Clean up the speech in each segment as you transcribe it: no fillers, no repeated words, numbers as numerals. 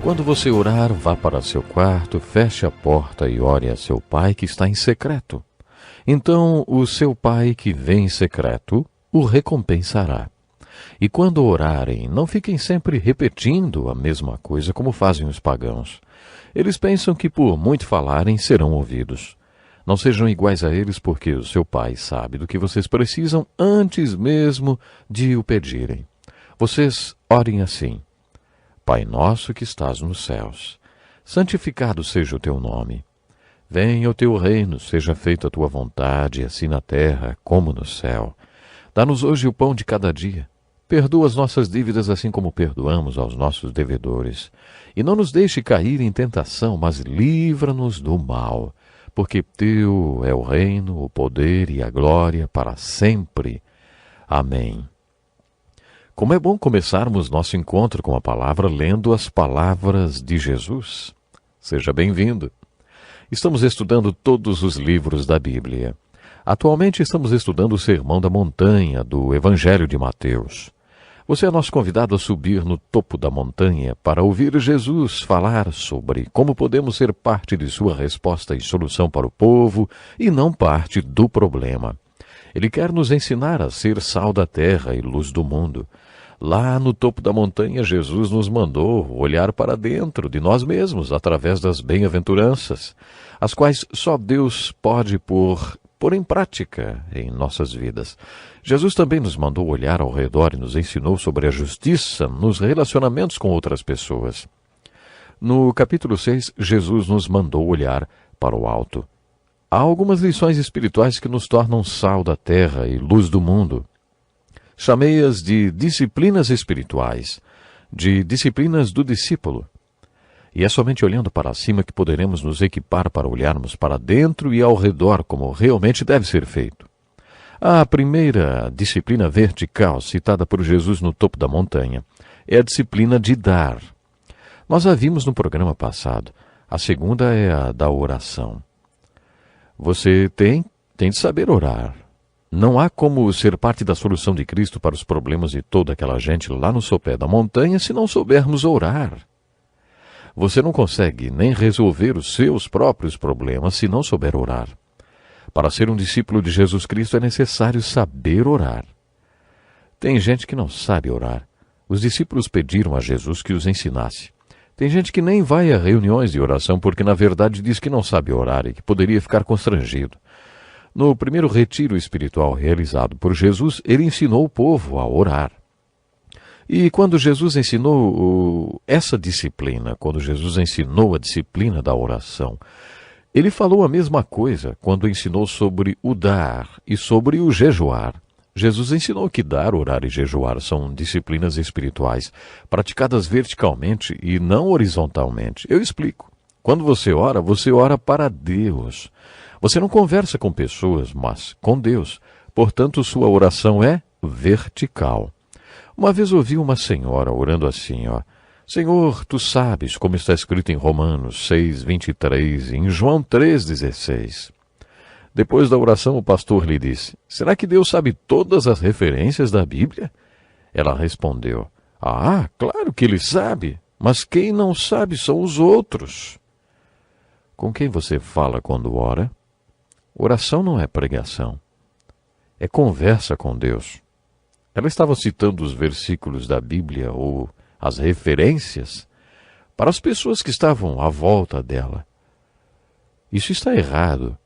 Quando você orar, vá para seu quarto, feche a porta e ore a seu pai que está em secreto. Então o seu pai que vem em secreto o recompensará. E quando orarem, não fiquem sempre repetindo a mesma coisa como fazem os pagãos. Eles pensam que por muito falarem serão ouvidos. Não sejam iguais a eles, porque o seu pai sabe do que vocês precisam antes mesmo de o pedirem. Vocês orem assim: Pai nosso que estás nos céus, santificado seja o teu nome. Venha o teu reino, seja feita a tua vontade, assim na terra como no céu. Dá-nos hoje o pão de cada dia. Perdoa as nossas dívidas assim como perdoamos aos nossos devedores. E não nos deixe cair em tentação, mas livra-nos do mal. Porque teu é o reino, o poder e a glória para sempre. Amém. Como é bom começarmos nosso encontro com a palavra lendo as palavras de Jesus. Seja bem-vindo. Estamos estudando todos os livros da Bíblia. Atualmente estamos estudando o Sermão da Montanha do Evangelho de Mateus. Você é nosso convidado a subir no topo da montanha para ouvir Jesus falar sobre como podemos ser parte de sua resposta e solução para o povo e não parte do problema. Ele quer nos ensinar a ser sal da terra e luz do mundo. Lá no topo da montanha, Jesus nos mandou olhar para dentro de nós mesmos através das bem-aventuranças, as quais só Deus pode pôr em prática em nossas vidas. Jesus também nos mandou olhar ao redor e nos ensinou sobre a justiça nos relacionamentos com outras pessoas. No capítulo 6, Jesus nos mandou olhar para o alto. Há algumas lições espirituais que nos tornam sal da terra e luz do mundo. Chamei-as de disciplinas espirituais, de disciplinas do discípulo. E é somente olhando para cima que poderemos nos equipar para olharmos para dentro e ao redor como realmente deve ser feito. A primeira disciplina vertical citada por Jesus no topo da montanha é a disciplina de dar. Nós a vimos no programa passado. A segunda é a da oração. Você tem de saber orar. Não há como ser parte da solução de Cristo para os problemas de toda aquela gente lá no sopé da montanha se não soubermos orar. Você não consegue nem resolver os seus próprios problemas se não souber orar. Para ser um discípulo de Jesus Cristo é necessário saber orar. Tem gente que não sabe orar. Os discípulos pediram a Jesus que os ensinasse. Tem gente que nem vai a reuniões de oração porque na verdade diz que não sabe orar e que poderia ficar constrangido. No primeiro retiro espiritual realizado por Jesus, ele ensinou o povo a orar. E quando Jesus ensinou essa disciplina, quando Jesus ensinou a disciplina da oração, ele falou a mesma coisa quando ensinou sobre o dar e sobre o jejuar. Jesus ensinou que dar, orar e jejuar são disciplinas espirituais, praticadas verticalmente e não horizontalmente. Eu explico. Quando você ora para Deus. Você não conversa com pessoas, mas com Deus. Portanto, sua oração é vertical. Uma vez ouvi uma senhora orando assim, Senhor, tu sabes como está escrito em Romanos 6:23 e em João 3:16. Depois da oração, o pastor lhe disse, será que Deus sabe todas as referências da Bíblia? Ela respondeu, claro que ele sabe, mas quem não sabe são os outros. Com quem você fala quando ora? Oração não é pregação, é conversa com Deus. Ela estava citando os versículos da Bíblia ou as referências para as pessoas que estavam à volta dela. Isso está errado.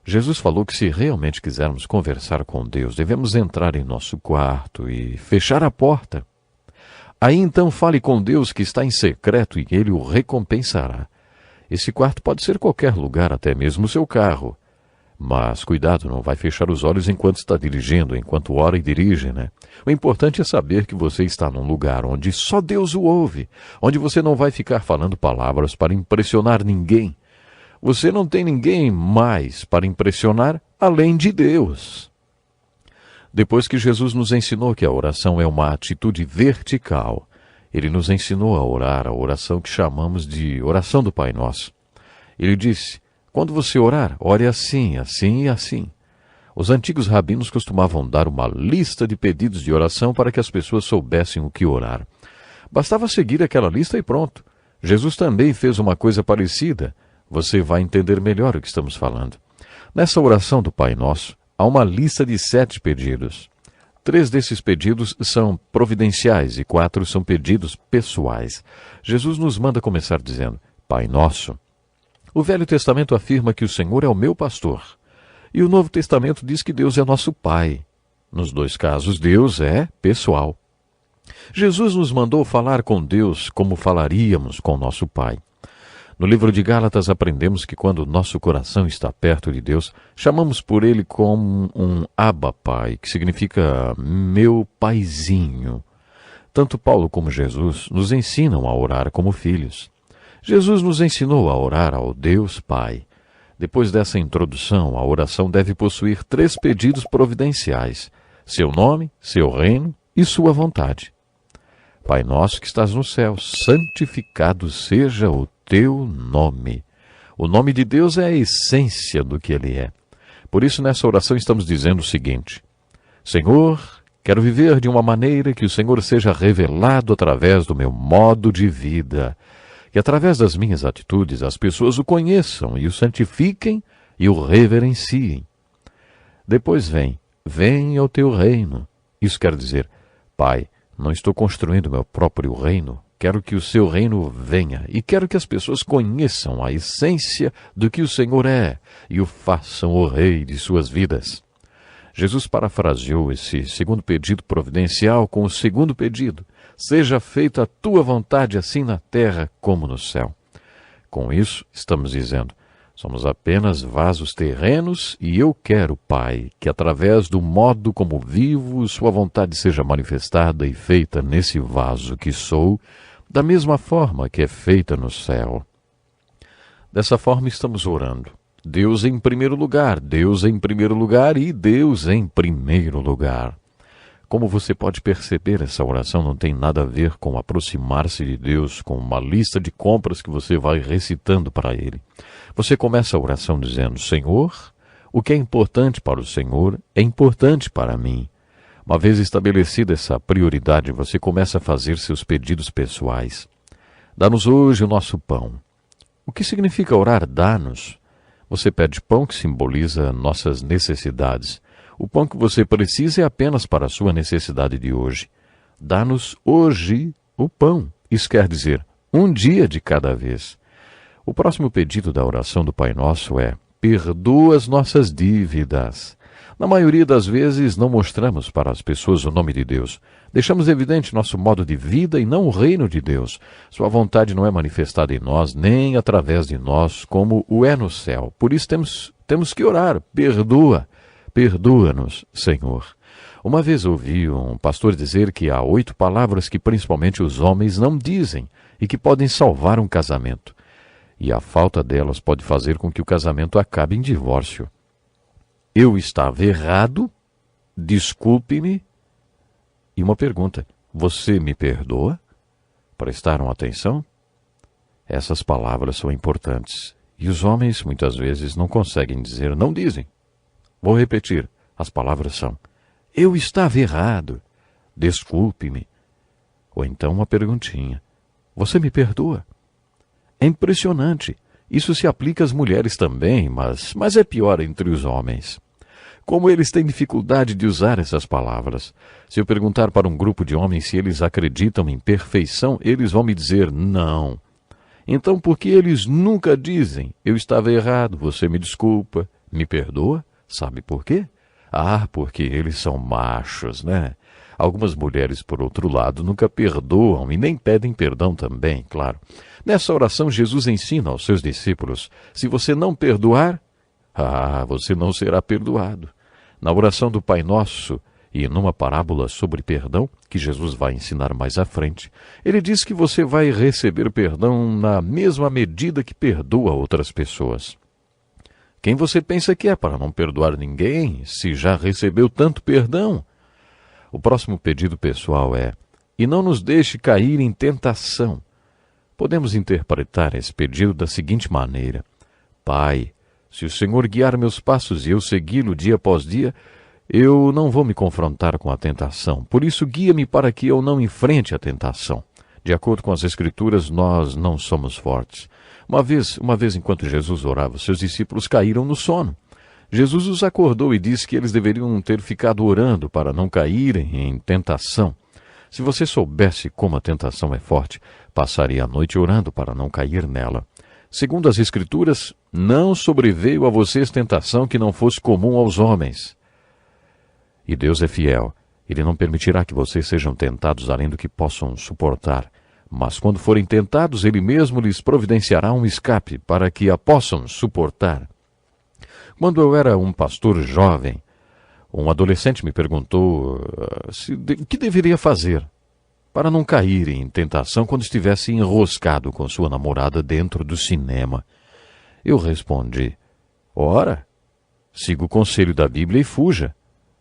Jesus falou que se realmente quisermos conversar com Deus, devemos entrar em nosso quarto e fechar a porta. Aí então fale com Deus que está em secreto e Ele o recompensará. Esse quarto pode ser qualquer lugar, até mesmo o seu carro. Mas cuidado, não vai fechar os olhos enquanto está dirigindo, enquanto ora e dirige, né? O importante é saber que você está num lugar onde só Deus o ouve, onde você não vai ficar falando palavras para impressionar ninguém. Você não tem ninguém mais para impressionar além de Deus. Depois que Jesus nos ensinou que a oração é uma atitude vertical, Ele nos ensinou a orar a oração que chamamos de oração do Pai Nosso. Ele disse, quando você orar, ore assim, assim e assim. Os antigos rabinos costumavam dar uma lista de pedidos de oração para que as pessoas soubessem o que orar. Bastava seguir aquela lista e pronto. Jesus também fez uma coisa parecida. Você vai entender melhor o que estamos falando. Nessa oração do Pai Nosso, há uma lista de 7 pedidos. 3 desses pedidos são providenciais e 4 são pedidos pessoais. Jesus nos manda começar dizendo, Pai Nosso. O Velho Testamento afirma que o Senhor é o meu pastor. E o Novo Testamento diz que Deus é nosso Pai. Nos 2 casos, Deus é pessoal. Jesus nos mandou falar com Deus como falaríamos com nosso Pai. No livro de Gálatas aprendemos que quando nosso coração está perto de Deus, chamamos por Ele como um Abba Pai, que significa meu paizinho. Tanto Paulo como Jesus nos ensinam a orar como filhos. Jesus nos ensinou a orar ao Deus Pai. Depois dessa introdução, a oração deve possuir 3 pedidos providenciais: seu nome, seu reino e sua vontade. Pai nosso que estás no céu, santificado seja o teu nome. O nome de Deus é a essência do que Ele é. Por isso, nessa oração estamos dizendo o seguinte: Senhor, quero viver de uma maneira que o Senhor seja revelado através do meu modo de vida. Que através das minhas atitudes as pessoas o conheçam e o santifiquem e o reverenciem. Depois venha o teu reino. Isso quer dizer, Pai, não estou construindo meu próprio reino. Quero que o seu reino venha e quero que as pessoas conheçam a essência do que o Senhor é e o façam o rei de suas vidas. Jesus parafraseou esse segundo pedido providencial com o segundo pedido: seja feita a tua vontade assim na terra como no céu. Com isso, estamos dizendo, somos apenas vasos terrenos e eu quero, Pai, que através do modo como vivo, sua vontade seja manifestada e feita nesse vaso que sou, da mesma forma que é feita no céu. Dessa forma estamos orando. Deus em primeiro lugar, Deus em primeiro lugar e Deus em primeiro lugar. Como você pode perceber, essa oração não tem nada a ver com aproximar-se de Deus, com uma lista de compras que você vai recitando para Ele. Você começa a oração dizendo, Senhor, o que é importante para o Senhor é importante para mim. Uma vez estabelecida essa prioridade, você começa a fazer seus pedidos pessoais. Dá-nos hoje o nosso pão. O que significa orar dá-nos? Você pede pão que simboliza nossas necessidades. O pão que você precisa é apenas para a sua necessidade de hoje. Dá-nos hoje o pão. Isso quer dizer, um dia de cada vez. O próximo pedido da oração do Pai Nosso é, perdoa as nossas dívidas. Na maioria das vezes não mostramos para as pessoas o nome de Deus. Deixamos evidente nosso modo de vida e não o reino de Deus. Sua vontade não é manifestada em nós, nem através de nós, como o é no céu. Por isso temos que orar, perdoa-nos, Senhor. Uma vez ouvi um pastor dizer que há 8 palavras que principalmente os homens não dizem e que podem salvar um casamento. E a falta delas pode fazer com que o casamento acabe em divórcio. Eu estava errado, desculpe-me. E uma pergunta, você me perdoa? Prestaram atenção? Essas palavras são importantes. E os homens muitas vezes não conseguem dizer, não dizem. Vou repetir, as palavras são, eu estava errado, desculpe-me. Ou então uma perguntinha, você me perdoa? É impressionante. Isso se aplica às mulheres também, mas é pior entre os homens. Como eles têm dificuldade de usar essas palavras. Se eu perguntar para um grupo de homens se eles acreditam em perfeição, eles vão me dizer não. Então, por que eles nunca dizem, eu estava errado, você me desculpa, me perdoa? Sabe por quê? Porque eles são machos, né? Algumas mulheres, por outro lado, nunca perdoam e nem pedem perdão também, claro. Nessa oração, Jesus ensina aos seus discípulos, se você não perdoar, você não será perdoado. Na oração do Pai Nosso e numa parábola sobre perdão, que Jesus vai ensinar mais à frente, ele diz que você vai receber perdão na mesma medida que perdoa outras pessoas. Quem você pensa que é para não perdoar ninguém, se já recebeu tanto perdão? O próximo pedido pessoal é, e não nos deixe cair em tentação. Podemos interpretar esse pedido da seguinte maneira, Pai, se o Senhor guiar meus passos e eu segui-lo dia após dia, eu não vou me confrontar com a tentação. Por isso, guia-me para que eu não enfrente a tentação. De acordo com as Escrituras, nós não somos fortes. Uma vez, enquanto Jesus orava, seus discípulos caíram no sono. Jesus os acordou e disse que eles deveriam ter ficado orando para não caírem em tentação. Se você soubesse como a tentação é forte, passaria a noite orando para não cair nela. Segundo as Escrituras, não sobreveio a vocês tentação que não fosse comum aos homens. E Deus é fiel. Ele não permitirá que vocês sejam tentados além do que possam suportar. Mas quando forem tentados, Ele mesmo lhes providenciará um escape para que a possam suportar. Quando eu era um pastor jovem, um adolescente me perguntou o que deveria fazer para não cair em tentação quando estivesse enroscado com sua namorada dentro do cinema. Eu respondi: ora, siga o conselho da Bíblia e fuja.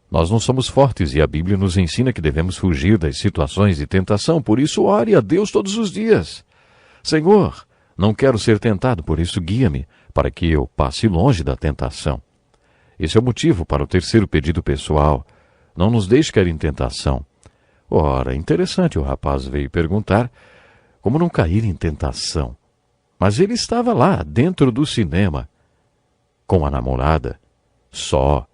Nós não somos fortes e a Bíblia nos ensina que devemos fugir das situações de tentação, por isso ore a Deus todos os dias. Senhor, não quero ser tentado, por isso guia-me, para que eu passe longe da tentação. Esse é o motivo para o terceiro pedido pessoal. Não nos deixe cair em tentação. Ora, interessante, o rapaz veio perguntar como não cair em tentação. Mas ele estava lá, dentro do cinema, com a namorada, só.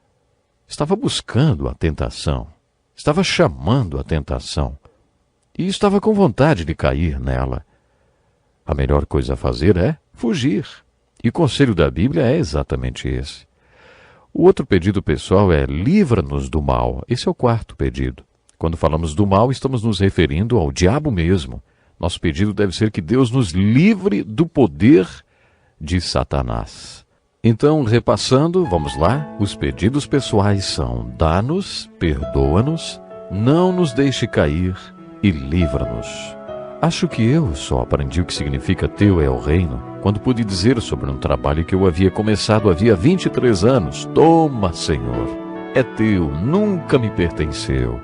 Estava buscando a tentação, estava chamando a tentação, e estava com vontade de cair nela. A melhor coisa a fazer é fugir, e o conselho da Bíblia é exatamente esse. O outro pedido pessoal é livra-nos do mal. Esse é o quarto pedido. Quando falamos do mal, estamos nos referindo ao diabo mesmo. Nosso pedido deve ser que Deus nos livre do poder de Satanás. Então, repassando, vamos lá. Os pedidos pessoais são: dá-nos, perdoa-nos, não nos deixe cair e livra-nos. Acho que eu só aprendi o que significa teu é o reino quando pude dizer sobre um trabalho que eu havia começado havia 23 anos. Toma, Senhor, é teu, nunca me pertenceu.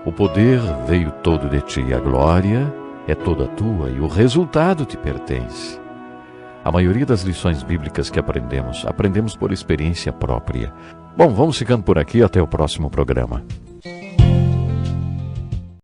O poder veio todo de ti, a glória é toda tua e o resultado te pertence. A maioria das lições bíblicas que aprendemos por experiência própria. Bom, vamos ficando por aqui, até o próximo programa.